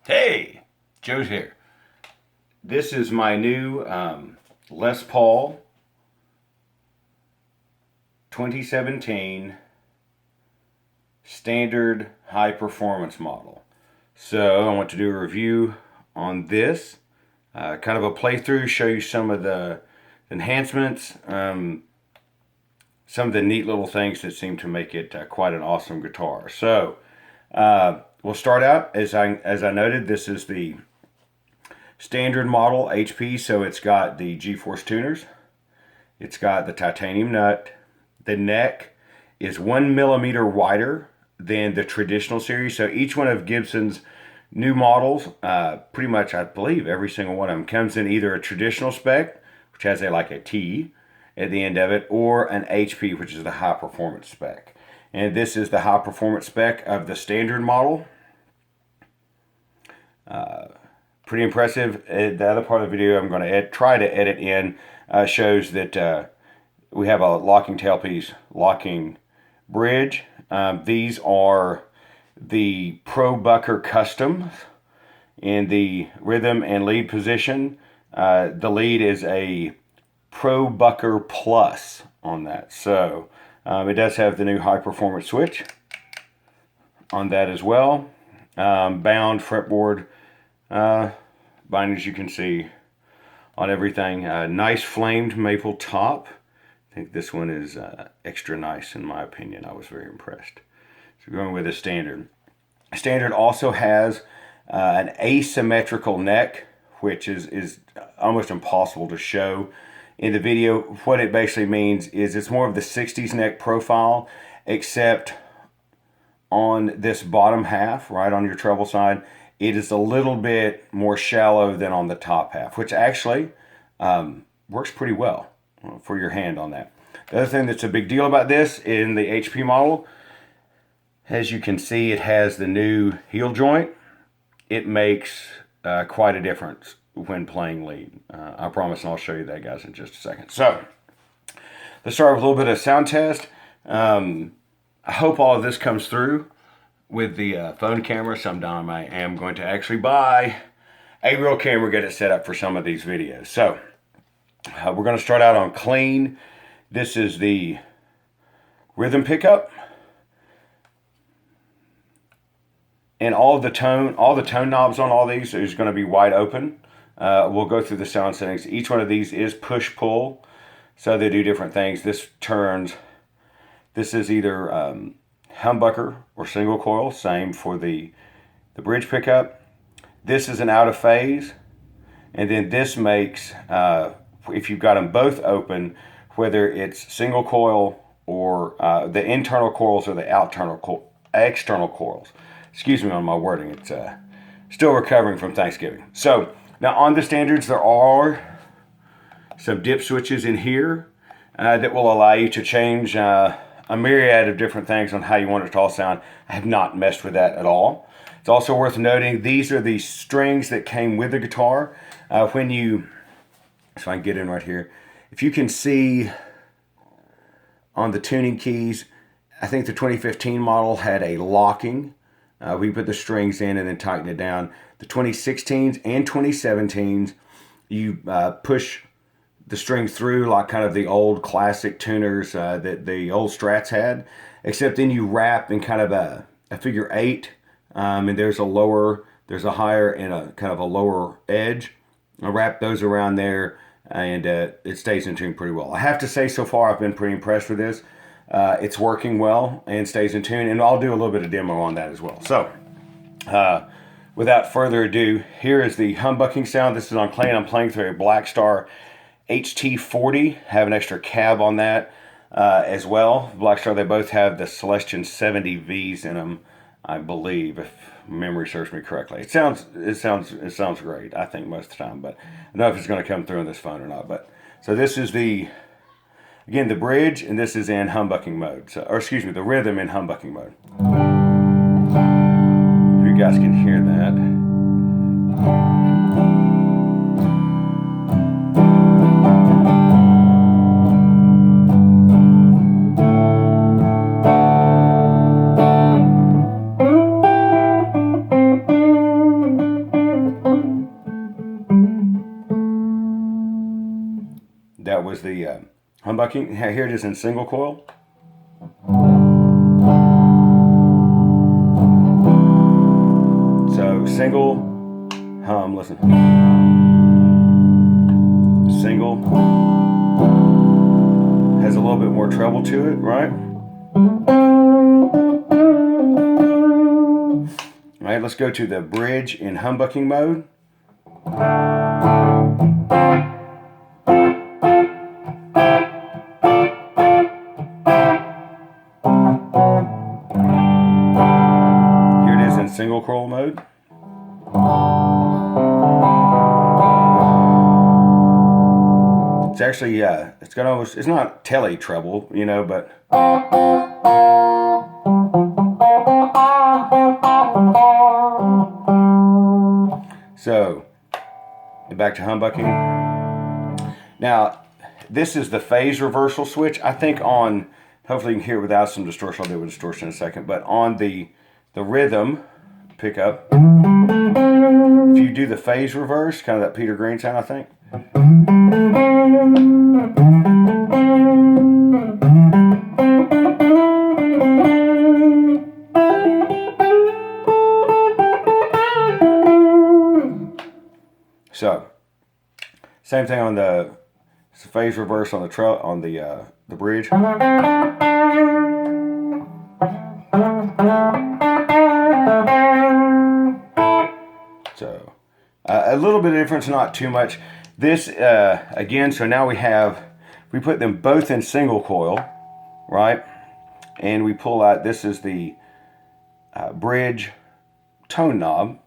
Hey, Joe's here. This is my new Les Paul 2017 standard high performance model. So I want to do a review on this, kind of a playthrough, show you some of the enhancements, some of the neat little things that seem to make it quite an awesome guitar. So we'll start out, as I noted, this is the standard model HP, so it's got the G-force tuners, it's got the titanium nut, the neck is 1 millimeter wider than the traditional series. So each one of Gibson's new models, pretty much I believe every single one of them, comes in either a traditional spec, which has like a T at the end of it, or an HP, which is the high performance spec. And this is the high performance spec of the standard model. Pretty impressive. The other part of the video I'm going to try to edit in shows that we have a locking tailpiece, locking bridge. These are the Pro Bucker Customs in the rhythm and lead position. The lead is a Pro Bucker Plus on that. So it does have the new high performance switch on that as well. Bound fretboard bindings, you can see on everything. Nice flamed maple top. I think this one is extra nice in my opinion. I was very impressed. So going with a standard. Standard also has an asymmetrical neck, which is almost impossible to show in the video. What it basically means is it's more of the 60s neck profile, except on this bottom half, right on your treble side, it is a little bit more shallow than on the top half, which actually works pretty well for your hand on that. The other thing that's a big deal about this in the HP model, as you can see, it has the new heel joint. It makes quite a difference when playing lead. I promise, and I'll show you that, guys, in just a second. So let's start with a little bit of sound test. I hope all of this comes through with the phone camera. Sometime I am going to actually buy a real camera, get it set up for some of these videos. So we're going to start out on clean. This is the rhythm pickup, and all the tone knobs on all these is going to be wide open. We'll go through the sound settings. Each one of these is push pull, so they do different things. This turns. This is either humbucker or single coil. Same for the bridge pickup. This is an out of phase, and then this makes if you've got them both open, whether it's single coil or the internal coils or the external coils. Excuse me on my wording. It's still recovering from Thanksgiving. So now on the standards, there are some dip switches in here that will allow you to change a myriad of different things on how you want it to all sound. I have not messed with that at all. It's also worth noting, these are the strings that came with the guitar. When you, so I can get in right here, if you can see on the tuning keys, I think the 2015 model had a locking. We put the strings in and then tighten it down. The 2016s and 2017s, you push the strings through like kind of the old classic tuners that the old Strats had, except then you wrap in kind of a figure 8, and there's a higher and a kind of a lower edge. I wrap those around there, and it stays in tune pretty well. I have to say, so far I've been pretty impressed with this. It's working well and stays in tune, and I'll do a little bit of demo on that as well. So without further ado, here is the Humbucking Sound. This is on clean. I'm playing through a Black Star HT40. Have an extra cab on that as well. Black Star, they both have the Celestion 70Vs in them, I believe, if memory serves me correctly. It sounds great, I think, most of the time, but I don't know if it's going to come through on this phone or not. But so this is again the bridge, and this is in humbucking mode. So, or excuse me, the rhythm in humbucking mode. If you guys can hear that. was the humbucking. Here it is in single coil. So single, hum, listen. Single has a little bit more treble to it, right? All right, let's go to the bridge in humbucking mode. Here it is in single coil mode. It's actually, it's got almost, it's not tele treble, you know, but. So, back to humbucking. Now, this is the phase reversal switch. I think on, hopefully you can hear it without some distortion. I'll do a distortion in a second. But on the rhythm pickup, if you do the phase reverse, kind of that Peter Green sound, I think. So, same thing on the phase reverse on the bridge. So, a little bit of difference, not too much. This again. So now we put them both in single coil, right? And we pull out. This is the bridge tone knob.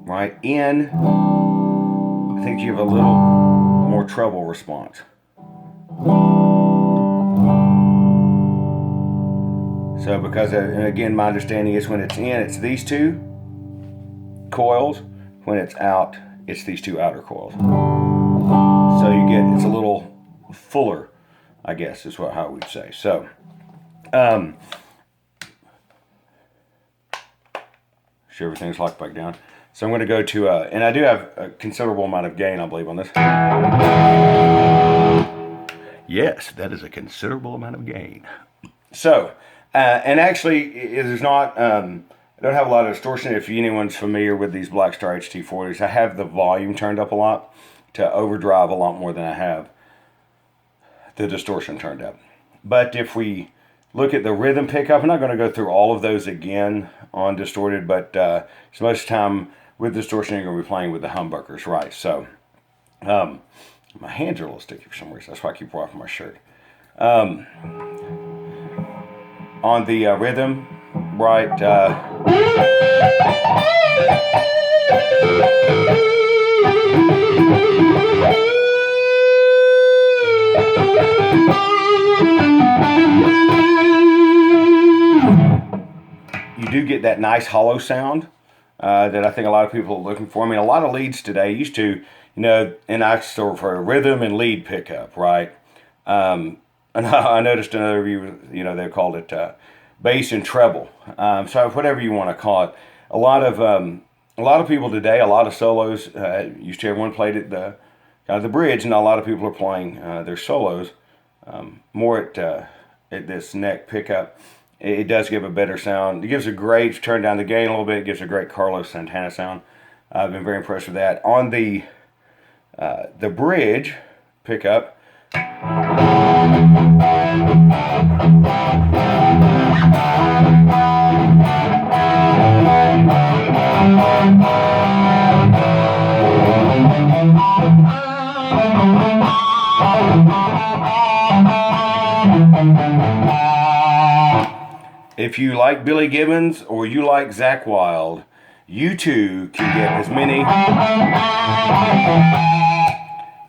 Right in, I think you have a little more treble response. So because, and again, my understanding is when it's in, it's these two coils. When it's out, it's these two outer coils. So you get, it's a little fuller, I guess is how we'd say. So, sure everything's locked back down. So I'm going to go to, and I do have a considerable amount of gain, I believe, on this. Yes, that is a considerable amount of gain. So, and actually, it is not, I don't have a lot of distortion. If anyone's familiar with these Blackstar HT40s, I have the volume turned up a lot to overdrive a lot more than I have the distortion turned up. But if we look at the rhythm pickup, I'm not going to go through all of those again on distorted, but so most of the time with distortion, you're going to be playing with the humbuckers, right? So, my hands are a little sticky for some reason. That's why I keep wiping my shirt. On the rhythm, right? You do get that nice hollow sound that I think a lot of people are looking for. I mean, a lot of leads today used to, you know, and I still refer to rhythm and lead pickup, right? And I noticed another review, you know, they called it bass and treble. So whatever you want to call it. A lot of people today, a lot of solos, used to everyone played at the kind of the bridge, and a lot of people are playing their solos more at this neck pickup. It does give a better sound. It gives a great, turn down the gain a little bit, it gives a great Carlos Santana sound. I've been very impressed with that. On the bridge pickup, if you like Billy Gibbons or you like Zakk Wylde, you too can get as many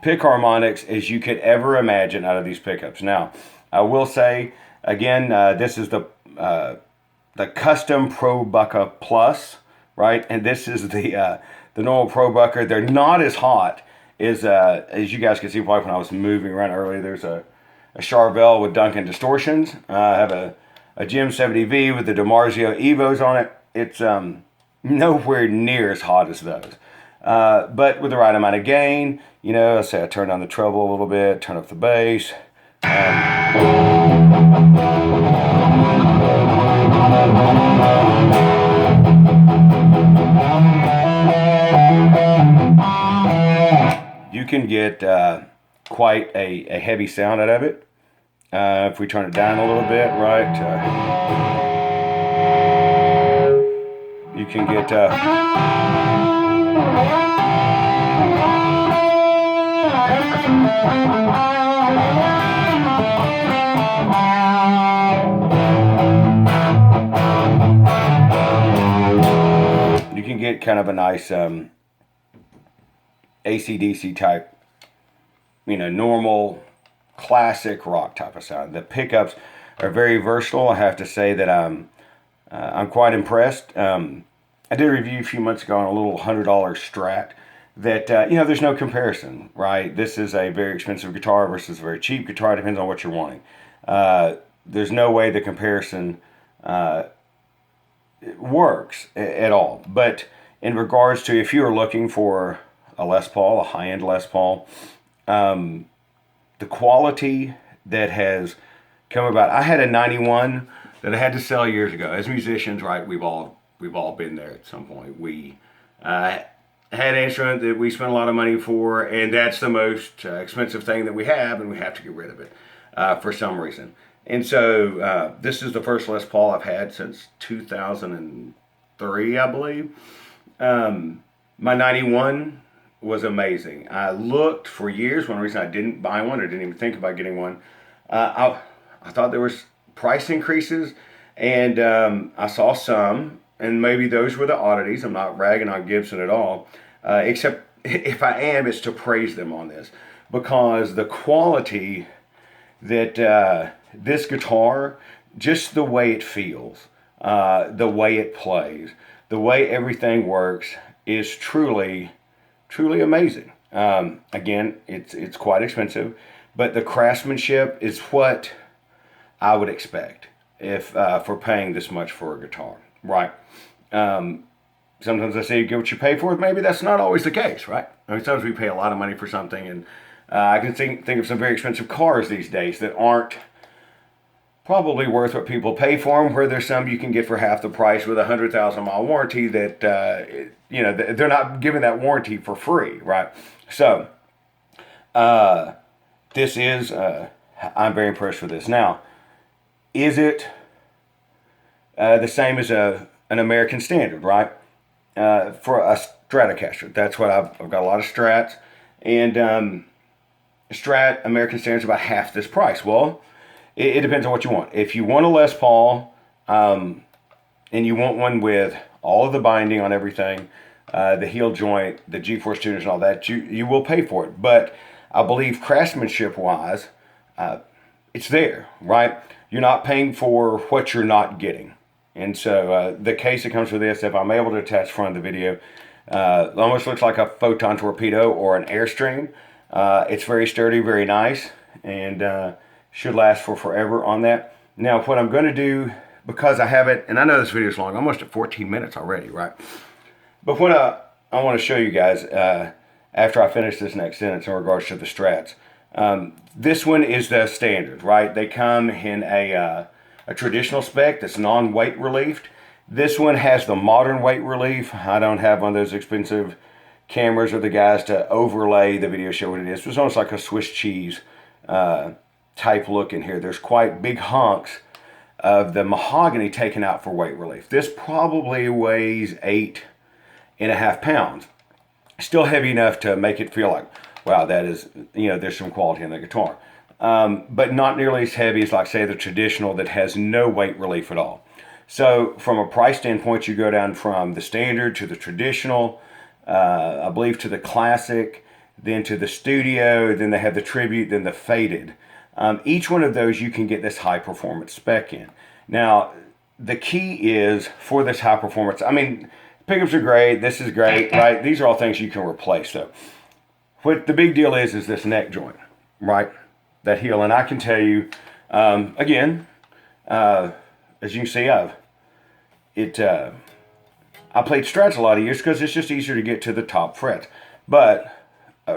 pick harmonics as you could ever imagine out of these pickups. Now, I will say, again, this is the custom Pro Bucka Plus, right? And this is the normal Pro Bucka. They're not as hot as you guys can see when I was moving around earlier. There's a Charvel with Duncan distortions. I have a Jim 70V with the DiMarzio Evos on it. it's nowhere near as hot as those. But with the right amount of gain, you know, let's say I turn down the treble a little bit, turn up the bass. You can get quite a heavy sound out of it. If we turn it down a little bit, right, you can get kind of a nice AC/DC type, you know, normal classic rock type of sound. The pickups are very versatile. I have to say that I'm quite impressed. I did a review a few months ago on a little $100 Strat that, you know, there's no comparison, right? This is a very expensive guitar versus a very cheap guitar. It depends on what you're wanting. There's no way the comparison works at all. But in regards to if you're looking for a Les Paul, a high-end Les Paul, the quality that has come about. I had a 91 that I had to sell years ago. As musicians, right, we've all been there at some point. We had an instrument that we spent a lot of money for, and that's the most expensive thing that we have, and we have to get rid of it for some reason. And so this is the first Les Paul I've had since 2003, I believe. My 91 was amazing. I looked for years. One reason I didn't buy one or didn't even think about getting one, I thought there was price increases, and I saw some, and maybe those were the oddities. I'm not ragging on Gibson at all, except if I am, it's to praise them on this, because the quality that this guitar, just the way it feels, the way it plays, the way everything works is truly amazing. Again, it's quite expensive, but the craftsmanship is what I would expect if for paying this much for a guitar, right? Sometimes I say you get what you pay for. Maybe that's not always the case, right? I mean, sometimes we pay a lot of money for something, and I can think of some very expensive cars these days that aren't probably worth what people pay for them, where there's some you can get for half the price with a 100,000-mile warranty that, you know, they're not giving that warranty for free, right? So, this is, I'm very impressed with this. Now, is it the same as an American Standard, right? For a Stratocaster, that's what I've got a lot of Strats, and Strat American Standard is about half this price. Well, it depends on what you want. If you want a Les Paul, and you want one with all of the binding on everything, the heel joint, the G-force tuners and all that, you will pay for it. But I believe craftsmanship-wise, it's there, right? You're not paying for what you're not getting. And so the case that comes with this, if I'm able to attach front of the video, it almost looks like a photon torpedo or an Airstream. It's very sturdy, very nice, and should last for forever on that. Now, what I'm going to do, because I have it, and I know this video is long, almost at 14 minutes already, right? But what I want to show you guys after I finish this next sentence in regards to the Strats, this one is the standard, right? They come in a traditional spec that's non-weight relieved. This one has the modern weight relief. I don't have one of those expensive cameras or the guys to overlay the video, show what it is. It's almost like a Swiss cheese type look in here. There's quite big hunks of the mahogany taken out for weight relief. This probably weighs 8.5 pounds. Still heavy enough to make it feel like, wow, that is, you know, there's some quality in the guitar. But not nearly as heavy as, like, say, the traditional that has no weight relief at all. So from a price standpoint, you go down from the standard to the traditional, I believe to the classic, then to the studio, then they have the tribute, then the faded. Each one of those you can get this high performance spec in. Now, the key is for this high performance, I mean, pickups are great, this is great, right? These are all things you can replace though. What the big deal is this neck joint, right? That heel, and I can tell you, again, as you can see, I played Strats a lot of years because it's just easier to get to the top frets. But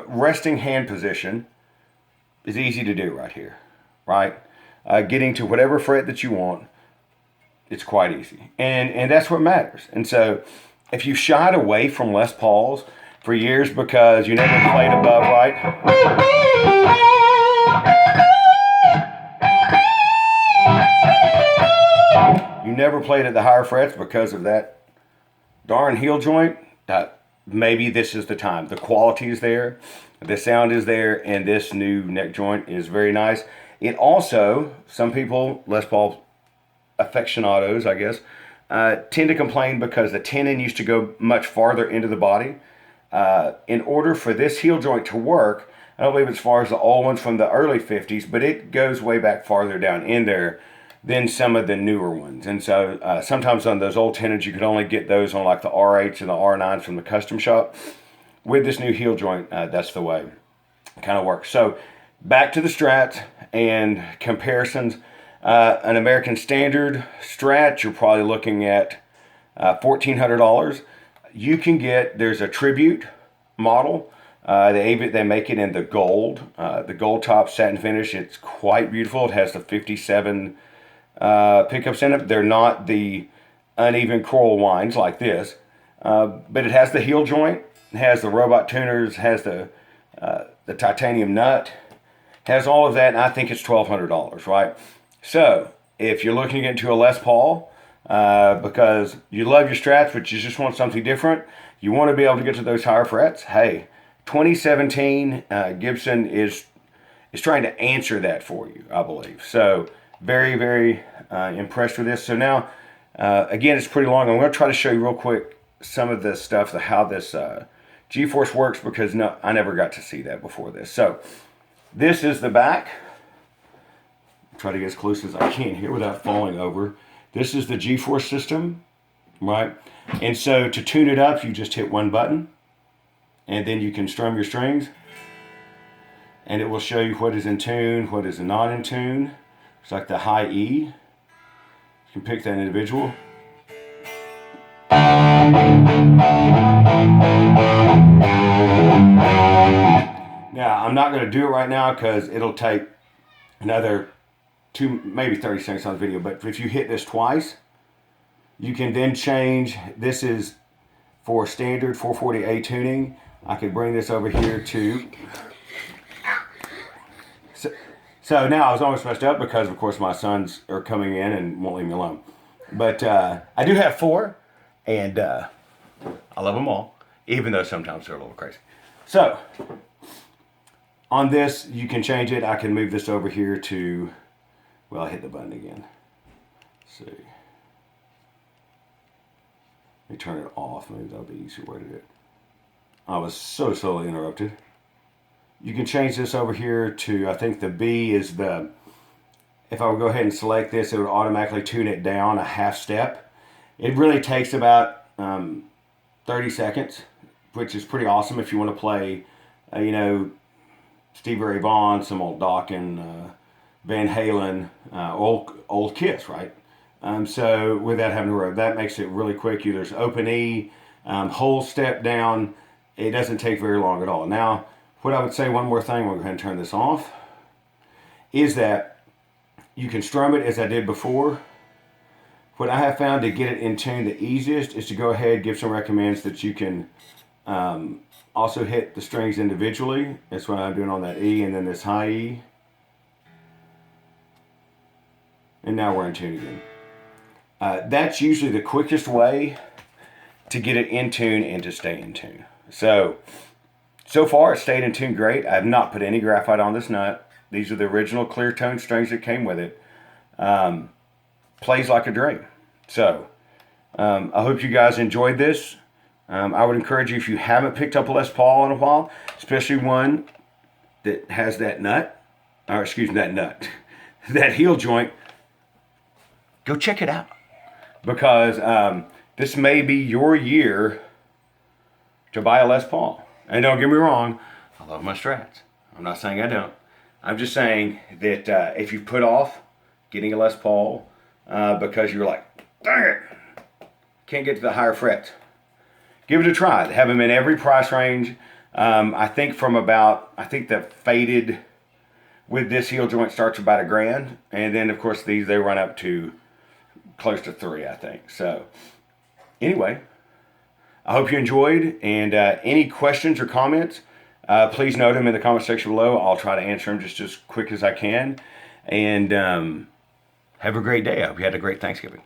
resting hand position is easy to do right here, right? Getting to whatever fret that you want, it's quite easy. And that's what matters. And so if you shied away from Les Pauls for years because you never played above, right? You never played at the higher frets because of that darn heel joint. Maybe this is the time. The quality is there, the sound is there, and this new neck joint is very nice. It also, some people, Les Paul aficionados, I guess, tend to complain because the tenon used to go much farther into the body. In order for this heel joint to work, I don't believe as far as the old ones from the early 50s, but it goes way back farther down in there than some of the newer ones. And so sometimes on those old tenons, you could only get those on like the R8s and the R9s from the custom shop. With this new heel joint, that's the way it kind of works. So back to the Strats and comparisons. An American Standard Strat, you're probably looking at $1,400. You can get, there's a Tribute model. They make it in the gold top satin finish. It's quite beautiful. It has the 57 pickups in it. They're not the uneven coral winds like this, but it has the heel joint, it has the robot tuners, has the titanium nut, has all of that, and I think it's $1,200, right? So if you're looking to get into a Les Paul because you love your Strats, but you just want something different, you want to be able to get to those higher frets, hey, 2017 Gibson is trying to answer that for you, I believe. So very, very impressed with this. So now, again, it's pretty long. I'm going to try to show you real quick some of the stuff, how this G-force works, because I never got to see that before this. So this is the back. Try to get as close as I can here without falling over. This is the G-force system, right? And so to tune it up, you just hit one button, and then you can strum your strings, and it will show you what is in tune, what is not in tune. It's like the high E. You can pick that individual. Now, I'm not going to do it right now because it'll take another maybe 30 seconds on the video, but if you hit this twice, you can then change. This is for standard 440A tuning. I can bring this over here to... So now I was almost messed up because, of course, my sons are coming in and won't leave me alone. But I do have 4, and I love them all, even though sometimes they're a little crazy. So on this, you can change it. I can move this over here to, well, I hit the button again. Let's see. Let me turn it off. Maybe that'll be easier way to do it. I was so slowly interrupted. You can change this over here to, I think the B is the, if I would go ahead and select this, it would automatically tune it down a half step. It really takes about 30 seconds, which is pretty awesome if you want to play, you know, Stevie Ray Vaughan, some old Dokken, Van Halen, old Kiss, right? So without having to worry, that makes it really quick. There's open E, whole step down. It doesn't take very long at all. Now, what I would say, one more thing, we'll go ahead and turn this off, is that you can strum it as I did before. What I have found to get it in tune the easiest is to go ahead. Gibson recommends that you can also hit the strings individually. That's what I'm doing on that E and then this high E. And now we're in tune again. That's usually the quickest way to get it in tune and to stay in tune. So far, it stayed in tune great. I have not put any graphite on this nut. These are the original clear tone strings that came with it. Plays like a dream. So, I hope you guys enjoyed this. I would encourage you, if you haven't picked up a Les Paul in a while, especially one that has that nut, or excuse me, that heel joint, go check it out. Because this may be your year to buy a Les Paul. And don't get me wrong, I love my Strats. I'm not saying I don't. I'm just saying that if you put off getting a Les Paul because you're like, dang it, can't get to the higher frets, give it a try. They have them in every price range. I think the faded with this heel joint starts about $1,000, and then of course these they run up to close to $3,000, I think. So anyway, I hope you enjoyed, and any questions or comments, please note them in the comment section below. I'll try to answer them just as quick as I can. And have a great day. I hope you had a great Thanksgiving.